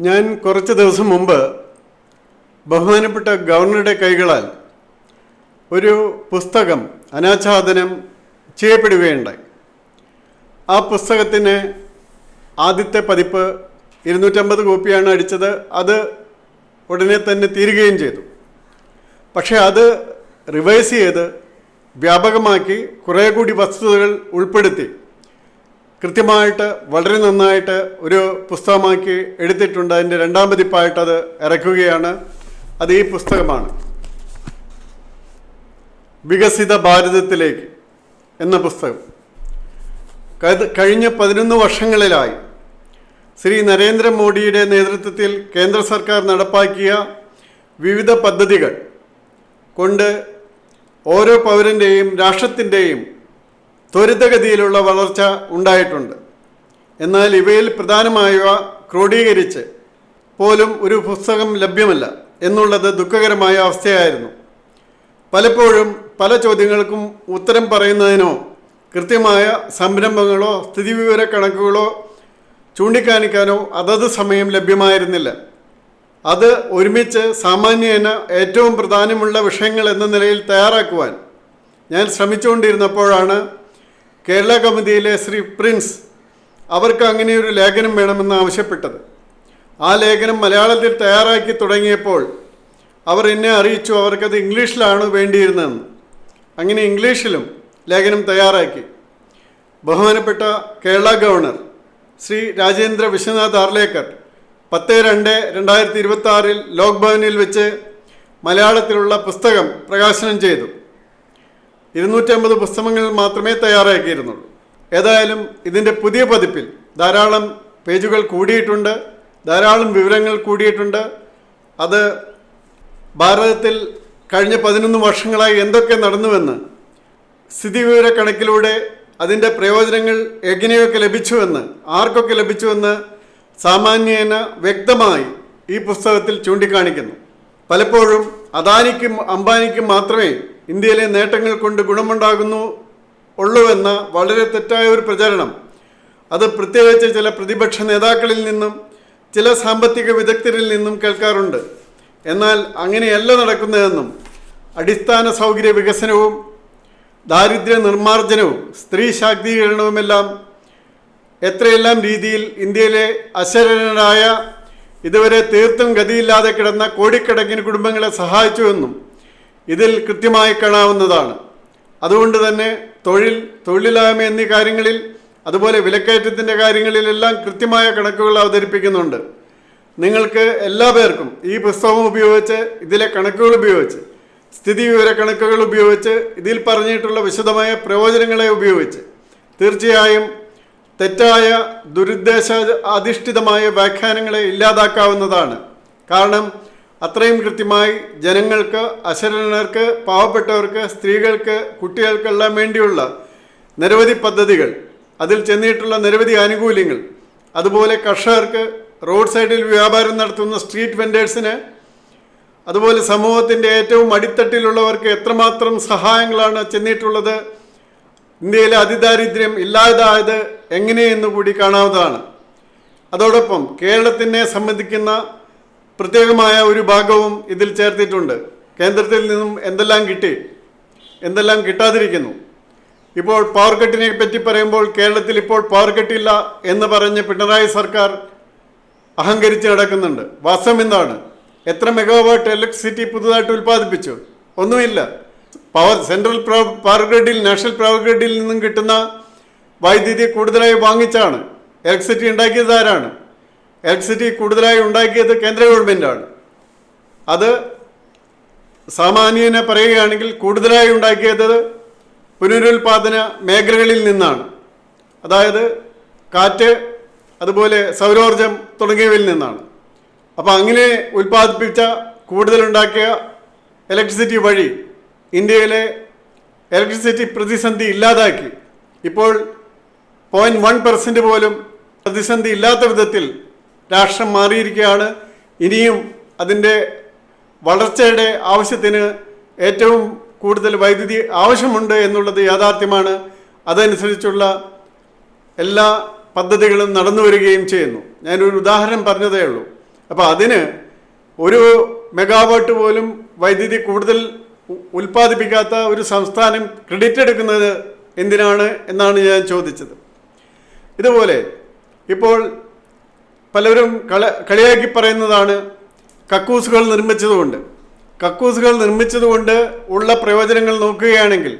ഞാൻ കുറച്ച് ദിവസം മുമ്പ് ബഹുമാനപ്പെട്ട ഗവർണറുടെ കൈകളാൽ ഒരു പുസ്തകം അനാച്ഛാദനം ചെയ്യപ്പെടുകയുണ്ടായി. ആ പുസ്തകത്തിന് ആദ്യത്തെ പതിപ്പ് 250 കോപ്പിയാണ് അടിച്ചത്. അത് ഉടനെ തന്നെ തീരുകയും ചെയ്തു. പക്ഷേ അത് റിവൈസ് ചെയ്ത് വ്യാപകമാക്കി കുറേ കൂടി വസ്തുതകൾ ഉൾപ്പെടുത്തി കൃത്യമായിട്ട് വളരെ നന്നായിട്ട് ഒരു പുസ്തകമാക്കി എടുത്തിട്ടുണ്ട്. അതിൻ്റെ 2ാം പതിപ്പായിട്ട് അത് ഇറക്കുകയാണ്. അത് ഈ പുസ്തകമാണ്, വികസിത ഭാരതത്തിലേക്ക് എന്ന പുസ്തകം. കഴിഞ്ഞ 11 വർഷങ്ങളിലായി ശ്രീ നരേന്ദ്രമോദിയുടെ നേതൃത്വത്തിൽ കേന്ദ്ര സർക്കാർ നടപ്പാക്കിയ വിവിധ പദ്ധതികൾ കൊണ്ട് ഓരോ പൗരൻ്റെയും രാഷ്ട്രത്തിൻ്റെയും ത്വരിതഗതിയിലുള്ള വളർച്ച ഉണ്ടായിട്ടുണ്ട്. എന്നാൽ ഇവയിൽ പ്രധാനമായവ ക്രോഡീകരിച്ച് പോലും ഒരു പുസ്തകം ലഭ്യമല്ല എന്നുള്ളത് ദുഃഖകരമായ അവസ്ഥയായിരുന്നു. പലപ്പോഴും പല ചോദ്യങ്ങൾക്കും ഉത്തരം പറയുന്നതിനോ കൃത്യമായ സംരംഭങ്ങളോ സ്ഥിതിവിവര കണക്കുകളോ ചൂണ്ടിക്കാണിക്കാനോ അതത് സമയം ലഭ്യമായിരുന്നില്ല. അത് ഒരുമിച്ച് സാമാന്യേന ഏറ്റവും പ്രധാനമുള്ള വിഷയങ്ങൾ എന്ന നിലയിൽ തയ്യാറാക്കുവാൻ ഞാൻ ശ്രമിച്ചുകൊണ്ടിരുന്നപ്പോഴാണ് കേരള കമ്മിറ്റിയിലെ ശ്രീ പ്രിൻസ് അവർക്ക് അങ്ങനെയൊരു ലേഖനം വേണമെന്ന് ആവശ്യപ്പെട്ടത്. ആ ലേഖനം മലയാളത്തിൽ തയ്യാറാക്കി തുടങ്ങിയപ്പോൾ അവർ എന്നെ അറിയിച്ചു അവർക്കത് ഇംഗ്ലീഷിലാണ് വേണ്ടിയിരുന്നതെന്ന്. അങ്ങനെ ഇംഗ്ലീഷിലും ലേഖനം തയ്യാറാക്കി. ബഹുമാനപ്പെട്ട കേരള ഗവർണർ ശ്രീ രാജേന്ദ്ര വിശ്വനാഥ് ആർലേക്കർ 10/2/2026 ലോക് ഭവനിൽ വെച്ച് മലയാളത്തിലുള്ള പുസ്തകം പ്രകാശനം ചെയ്തു. 250 പുസ്തകങ്ങൾ മാത്രമേ തയ്യാറാക്കിയിരുന്നുള്ളൂ. ഏതായാലും ഇതിൻ്റെ പുതിയ പതിപ്പിൽ ധാരാളം പേജുകൾ കൂടിയിട്ടുണ്ട്, ധാരാളം വിവരങ്ങൾ കൂടിയിട്ടുണ്ട്. അത് ഭാരതത്തിൽ കഴിഞ്ഞ 11 വർഷങ്ങളായി എന്തൊക്കെ നടന്നുവെന്ന്, സ്ഥിതിവിവര കണക്കിലൂടെ അതിൻ്റെ പ്രയോജനങ്ങൾ എങ്ങനെയൊക്കെ ലഭിച്ചുവെന്ന്, ആർക്കൊക്കെ ലഭിച്ചുവെന്ന് സാമാന്യേന വ്യക്തമായി ഈ പുസ്തകത്തിൽ ചൂണ്ടിക്കാണിക്കുന്നു. പലപ്പോഴും അദാനിക്കും അംബാനിക്കും മാത്രമേ ഇന്ത്യയിലെ നേട്ടങ്ങൾ കൊണ്ട് ഉള്ളുവെന്ന വളരെ തെറ്റായ ഒരു പ്രചരണം, അത് പ്രത്യേകിച്ച് ചില പ്രതിപക്ഷ നേതാക്കളിൽ നിന്നും ചില സാമ്പത്തിക വിദഗ്ധരിൽ നിന്നും കേൾക്കാറുണ്ട്. എന്നാൽ അങ്ങനെയല്ല നടക്കുന്നതെന്നും അടിസ്ഥാന സൗകര്യ വികസനവും ദാരിദ്ര്യ നിർമ്മാർജ്ജനവും സ്ത്രീ ശാക്തീകരണവുമെല്ലാം എത്രയെല്ലാം രീതിയിൽ ഇന്ത്യയിലെ അശരണരായ ഇതുവരെ തീർത്തും ഗതിയില്ലാതെ കിടന്ന കോടിക്കണക്കിന് കുടുംബങ്ങളെ സഹായിച്ചുവെന്നും ഇതിൽ കൃത്യമായി കാണാവുന്നതാണ്. അതുകൊണ്ട് തന്നെ തൊഴിലില്ലായ്മ എന്നീ കാര്യങ്ങളിൽ, അതുപോലെ വിലക്കയറ്റത്തിൻ്റെ കാര്യങ്ങളിലെല്ലാം കൃത്യമായ കണക്കുകൾ അവതരിപ്പിക്കുന്നുണ്ട്. നിങ്ങൾക്ക് എല്ലാ പേർക്കും ഈ പുസ്തകം ഉപയോഗിച്ച്, ഇതിലെ കണക്കുകൾ ഉപയോഗിച്ച്, സ്ഥിതിവിവര കണക്കുകൾ ഉപയോഗിച്ച്, ഇതിൽ പറഞ്ഞിട്ടുള്ള വിശദമായ പ്രയോജനങ്ങളെ ഉപയോഗിച്ച് തീർച്ചയായും തെറ്റായ ദുരുദ്ദേശ അധിഷ്ഠിതമായ വ്യാഖ്യാനങ്ങളെ ഇല്ലാതാക്കാവുന്നതാണ്. കാരണം അത്രയും കൃത്യമായി ജനങ്ങൾക്ക്, അശരണർക്ക്, പാവപ്പെട്ടവർക്ക്, സ്ത്രീകൾക്ക്, കുട്ടികൾക്കെല്ലാം വേണ്ടിയുള്ള നിരവധി പദ്ധതികൾ, അതിൽ ചെന്നിട്ടുള്ള നിരവധി ആനുകൂല്യങ്ങൾ, അതുപോലെ കർഷകർക്ക്, റോഡ് സൈഡിൽ വ്യാപാരം നടത്തുന്ന സ്ട്രീറ്റ് വെൻഡേഴ്സിന്, അതുപോലെ സമൂഹത്തിൻ്റെ ഏറ്റവും അടിത്തട്ടിലുള്ളവർക്ക് എത്രമാത്രം സഹായങ്ങളാണ് ചെന്നിട്ടുള്ളത്, ഇന്ത്യയിലെ അതിദാരിദ്ര്യം ഇല്ലാതായത് എങ്ങനെയെന്ന് കൂടി കാണാവുന്നതാണ്. അതോടൊപ്പം കേരളത്തിനെ സംബന്ധിക്കുന്ന പ്രത്യേകമായ ഒരു ഭാഗവും ഇതിൽ ചേർത്തിട്ടുണ്ട്. കേന്ദ്രത്തിൽ നിന്നും എന്തെല്ലാം കിട്ടി, എന്തെല്ലാം കിട്ടാതിരിക്കുന്നു. ഇപ്പോൾ പവർ കട്ടിനെ പറ്റി പറയുമ്പോൾ കേരളത്തിൽ ഇപ്പോൾ പവർ കട്ടില്ല എന്ന് പറഞ്ഞ് പിണറായി സർക്കാർ അഹങ്കരിച്ച് നടക്കുന്നുണ്ട്. വാസ്തവം എന്താണ്? എത്ര മെഗാവാട്ട് ഇലക്ട്രിസിറ്റി പുതുതായിട്ട് ഉൽപ്പാദിപ്പിച്ചു? ഒന്നുമില്ല. സെൻട്രൽ പവർ ഗ്രിഡിൽ, നാഷണൽ പവർ ഗ്രിഡിൽ നിന്നും കിട്ടുന്ന വൈദ്യുതി കൂടുതലായി വാങ്ങിച്ചാണ്. ഇലക്ട്രിസിറ്റി ഉണ്ടാക്കിയത് ആരാണ്? ഇലക്ട്രിസിറ്റി കൂടുതലായി ഉണ്ടാക്കിയത് കേന്ദ്ര ഗവൺമെൻറ്റാണ്. അത് സാമാന്യേന പറയുകയാണെങ്കിൽ കൂടുതലായി ഉണ്ടാക്കിയത് പുനരുൽപാദന മേഖലകളിൽ നിന്നാണ്. അതായത് കാറ്റ്, അതുപോലെ സൗരോർജം തുടങ്ങിയവയിൽ നിന്നാണ്. അപ്പോൾ അങ്ങനെ ഉൽപ്പാദിപ്പിച്ച, കൂടുതലുണ്ടാക്കിയ ഇലക്ട്രിസിറ്റി വഴി ഇന്ത്യയിലെ ഇലക്ട്രിസിറ്റി പ്രതിസന്ധി ഇല്ലാതാക്കി. ഇപ്പോൾ 0.1% പോലും പ്രതിസന്ധി ഇല്ലാത്ത വിധത്തിൽ രാഷ്ട്രം മാറിയിരിക്കുകയാണ്. ഇനിയും അതിൻ്റെ വളർച്ചയുടെ ആവശ്യത്തിന് ഏറ്റവും കൂടുതൽ വൈദ്യുതി ആവശ്യമുണ്ട് എന്നുള്ളത് യാഥാർത്ഥ്യമാണ്. അതനുസരിച്ചുള്ള എല്ലാ പദ്ധതികളും നടന്നു വരികയും ചെയ്യുന്നു. ഞാനൊരു ഉദാഹരണം പറഞ്ഞതേ ഉള്ളൂ. അപ്പോൾ അതിന് ഒരു മെഗാവാട്ട് പോലും വൈദ്യുതി കൂടുതൽ ഉൽപ്പാദിപ്പിക്കാത്ത ഒരു സംസ്ഥാനം ക്രെഡിറ്റ് എടുക്കുന്നത് എന്തിനാണ് എന്നാണ് ഞാൻ ചോദിച്ചത്. ഇതുപോലെ ഇപ്പോൾ പലരും കളിയാക്കി പറയുന്നതാണ് കക്കൂസുകൾ നിർമ്മിച്ചതുകൊണ്ട് ഉള്ള പ്രയോജനങ്ങൾ നോക്കുകയാണെങ്കിൽ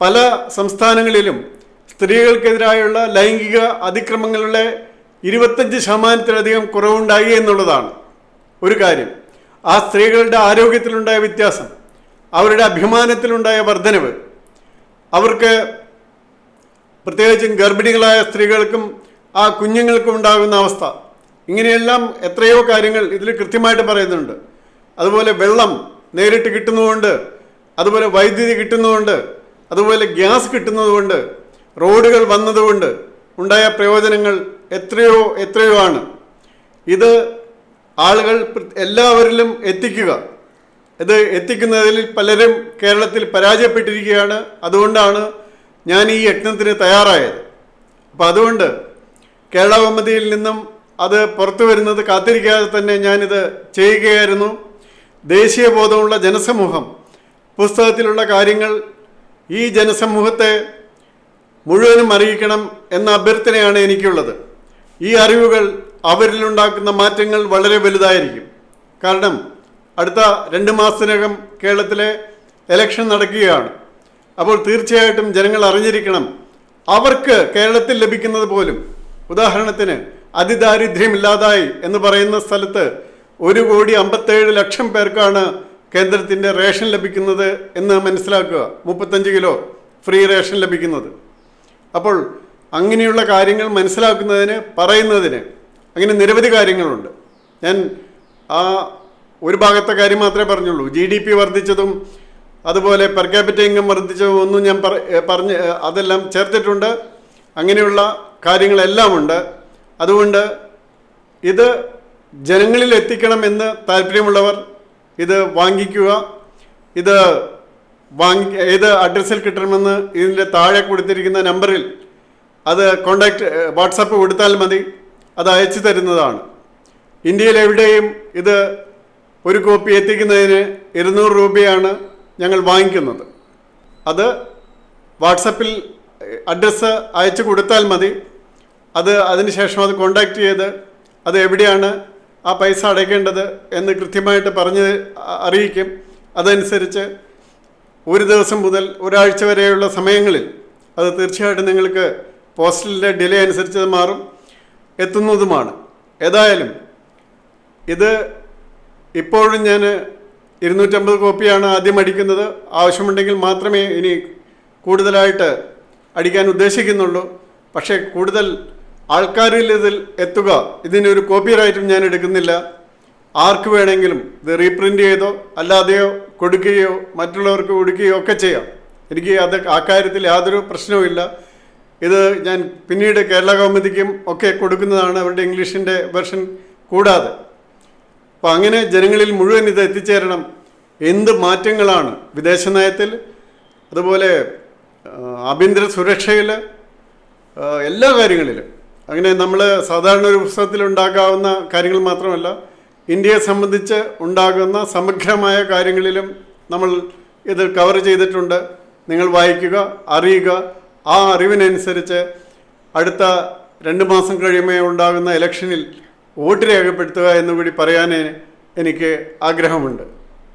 പല സംസ്ഥാനങ്ങളിലും സ്ത്രീകൾക്കെതിരായുള്ള ലൈംഗിക അതിക്രമങ്ങളുടെ 25% കുറവുണ്ടായി എന്നുള്ളതാണ് ഒരു കാര്യം. ആ സ്ത്രീകളുടെ ആരോഗ്യത്തിലുണ്ടായ വ്യത്യാസം, അവരുടെ അഭിമാനത്തിലുണ്ടായ വർധനവ്, അവർക്ക് പ്രത്യേകിച്ചും ഗർഭിണികളായ സ്ത്രീകൾക്കും ആ കുഞ്ഞുങ്ങൾക്കും ഉണ്ടാകുന്ന അവസ്ഥ, ഇങ്ങനെയെല്ലാം എത്രയോ കാര്യങ്ങൾ ഇതിൽ കൃത്യമായിട്ട് പറയുന്നുണ്ട്. അതുപോലെ വെള്ളം നേരിട്ട് കിട്ടുന്നതുകൊണ്ട്, അതുപോലെ വൈദ്യുതി കിട്ടുന്നതുകൊണ്ട്, അതുപോലെ ഗ്യാസ് കിട്ടുന്നതുകൊണ്ട്, റോഡുകൾ വന്നതുകൊണ്ട് ഉണ്ടായ പ്രയോജനങ്ങൾ എത്രയോ ആണ്. ഇത് ആളുകൾ എല്ലാവരിലും എത്തിക്കുക, ഇത് എത്തിക്കുന്നതിൽ പലരും കേരളത്തിൽ പരാജയപ്പെട്ടിരിക്കുകയാണ്. അതുകൊണ്ടാണ് ഞാൻ ഈ യജ്ഞത്തിന് തയ്യാറായത്. അപ്പോൾ അതുകൊണ്ട് കേരള കൗമുദിയിൽ നിന്നും അത് പുറത്തു വരുന്നത് കാത്തിരിക്കാതെ തന്നെ ഞാനിത് ചെയ്യുകയായിരുന്നു. ദേശീയ ബോധമുള്ള ജനസമൂഹം പുസ്തകത്തിലുള്ള കാര്യങ്ങൾ ഈ ജനസമൂഹത്തെ മുഴുവനും അറിയിക്കണം എന്ന അഭ്യർത്ഥനയാണ് എനിക്കുള്ളത്. ഈ അറിവുകൾ അവരിലുണ്ടാക്കുന്ന മാറ്റങ്ങൾ വളരെ വലുതായിരിക്കും. കാരണം അടുത്ത 2 മാസത്തിനകം കേരളത്തിലെ ഇലക്ഷൻ നടക്കുകയാണ്. അപ്പോൾ തീർച്ചയായിട്ടും ജനങ്ങൾ അറിഞ്ഞിരിക്കണം, അവർക്ക് കേരളത്തിൽ ലഭിക്കുന്നത് പോലും, ഉദാഹരണത്തിന് അതിദാരിദ്ര്യമില്ലാതായി എന്ന് പറയുന്ന സ്ഥലത്ത് 1,57,00,000 പേർക്കാണ് കേന്ദ്രത്തിൻ്റെ റേഷൻ ലഭിക്കുന്നത് എന്ന് മനസ്സിലാക്കുക. 35 കിലോ ഫ്രീ റേഷൻ ലഭിക്കുന്നത്. അപ്പോൾ അങ്ങനെയുള്ള കാര്യങ്ങൾ മനസ്സിലാക്കുന്നതിന്, പറയുന്നതിന് അങ്ങനെ നിരവധി കാര്യങ്ങളുണ്ട്. ഞാൻ ആ ഒരു ഭാഗത്തെ കാര്യം മാത്രമേ പറഞ്ഞുള്ളൂ. GDP വർദ്ധിച്ചതും അതുപോലെ പെർ ക്യാപിറ്റ ഇൻകം വർദ്ധിച്ചതും ഒന്നും ഞാൻ അതെല്ലാം ചേർത്തിട്ടുണ്ട്. അങ്ങനെയുള്ള കാര്യങ്ങളെല്ലാം ഉണ്ട്. അതുകൊണ്ട് ഇത് ജനങ്ങളിൽ എത്തിക്കണമെന്ന് താല്പര്യമുള്ളവർ ഇത് വാങ്ങിക്കുക. ഏത് അഡ്രസ്സിൽ കിട്ടണമെന്ന് ഇതിൻ്റെ താഴെ കൊടുത്തിരിക്കുന്ന നമ്പറിൽ അത് വാട്സാപ്പ് കൊടുത്താൽ മതി, അത് അയച്ചു തരുന്നതാണ്. ഇന്ത്യയിൽ എവിടെയും ഇത് ഒരു കോപ്പി എത്തിക്കുന്നതിന് 200 രൂപയാണ് ഞങ്ങൾ വാങ്ങിക്കുന്നത്. അത് വാട്സപ്പിൽ അഡ്രസ്സ് അയച്ചു കൊടുത്താൽ മതി. അതിനുശേഷം അത് കോണ്ടാക്ട് ചെയ്ത് അത് എവിടെയാണ് ആ പൈസ അടയ്ക്കേണ്ടത് എന്ന് കൃത്യമായിട്ട് പറഞ്ഞ് അറിയിക്കും. അതനുസരിച്ച് ഒരു ദിവസം മുതൽ ഒരാഴ്ച വരെയുള്ള സമയങ്ങളിൽ അത് തീർച്ചയായിട്ടും നിങ്ങൾക്ക് പോസ്റ്റലിൻ്റെ ഡിലേ അനുസരിച്ച് അത് മാറും, എത്തുന്നതുമാണ്. ഏതായാലും ഇത് ഇപ്പോഴും ഞാൻ 250 കോപ്പിയാണ് ആദ്യം അടിക്കുന്നത്. ആവശ്യമുണ്ടെങ്കിൽ മാത്രമേ ഇനി കൂടുതലായിട്ട് അടിക്കാൻ ഉദ്ദേശിക്കുന്നുള്ളൂ. പക്ഷേ കൂടുതൽ ആൾക്കാരിൽ ഇതിൽ എത്തുക, ഇതിനൊരു കോപ്പി റൈറ്റും ഞാൻ എടുക്കുന്നില്ല. ആർക്ക് വേണമെങ്കിലും ഇത് റീപ്രിൻ്റ് ചെയ്തോ അല്ലാതെയോ കൊടുക്കുകയോ മറ്റുള്ളവർക്ക് കൊടുക്കുകയോ ഒക്കെ ചെയ്യാം. എനിക്ക് ആ കാര്യത്തിൽ യാതൊരു പ്രശ്നവുമില്ല. ഇത് ഞാൻ പിന്നീട് കേരള കൗമുദിക്കും ഒക്കെ കൊടുക്കുന്നതാണ്, അവരുടെ ഇംഗ്ലീഷിൻ്റെ വെർഷൻ കൂടാതെ. അപ്പോൾ അങ്ങനെ ജനങ്ങളിൽ മുഴുവൻ ഇത് എത്തിച്ചേരണം. എന്ത് മാറ്റങ്ങളാണ് വിദേശ നയത്തിൽ, അതുപോലെ ആഭ്യന്തര സുരക്ഷയിൽ, എല്ലാ കാര്യങ്ങളിലും. അങ്ങനെ നമ്മൾ സാധാരണ ഒരു പുസ്തകത്തിൽ ഉണ്ടാക്കാവുന്ന കാര്യങ്ങൾ മാത്രമല്ല, ഇന്ത്യയെ സംബന്ധിച്ച് ഉണ്ടാകുന്ന സമഗ്രമായ കാര്യങ്ങളിലും നമ്മൾ ഇത് കവർ ചെയ്തിട്ടുണ്ട്. നിങ്ങൾ വായിക്കുക, അറിയുക. ആ അറിവിനനുസരിച്ച് അടുത്ത 2 മാസം കഴിയുമ്പോൾ ഉണ്ടാകുന്ന ഇലക്ഷനിൽ വോട്ട് രേഖപ്പെടുത്തുക എന്നുകൂടി പറയാൻ എനിക്ക് ആഗ്രഹമുണ്ട്.